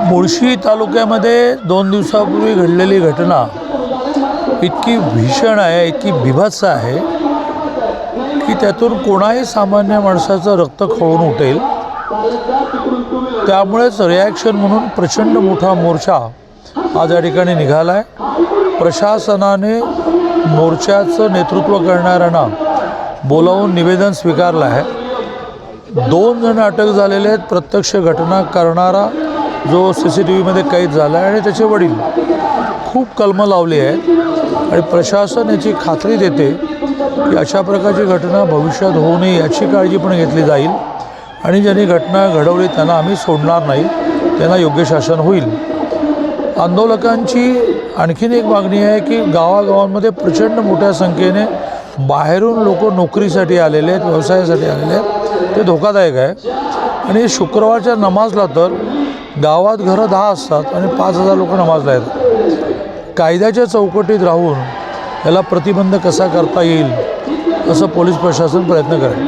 मुळशी तालुक्यामध्ये 2 दिवसापूर्वी घडलेली घटना इतकी भीषण आहे, इतकी बीभत्स आहे की त्यातून कोणाही सामान्य माणसाचं रक्त खवळून उठेल. त्यामुळेच रिॲक्शन म्हणून प्रचंड मोठा मोर्चा आज या ठिकाणी निघाला आहे. प्रशासनाने मोर्चाचं नेतृत्व करणाऱ्यांना बोलावून निवेदन स्वीकारलं आहे. 2 जण अटक झालेले आहेत. प्रत्यक्ष घटना करणारा जो CCTVमध्ये कैद झाला आहे आणि त्याचे वडील खूप कलमं लावली आहेत आणि प्रशासन याची खात्री देते की अशा प्रकारची घटना भविष्यात होऊ नये याची काळजी पण घेतली जाईल आणि ज्यांनी घटना घडवली त्यांना आम्ही सोडणार नाही, त्यांना योग्य शासन होईल. आंदोलकांची आणखीन एक मागणी आहे की गावागावांमध्ये प्रचंड मोठ्या संख्येने बाहेरून लोक नोकरीसाठी आलेले आहेत, व्यवसायासाठी आलेले आहेत. ते धोकादायक आहे आणि शुक्रवारच्या नमाजला तर गावात घरं 10 असतात आणि 5,000 लोक नमाजला येतात. कायद्याच्या चौकटीत राहून याला प्रतिबंध कसा करता येईल असं पोलीस प्रशासन प्रयत्न करेल.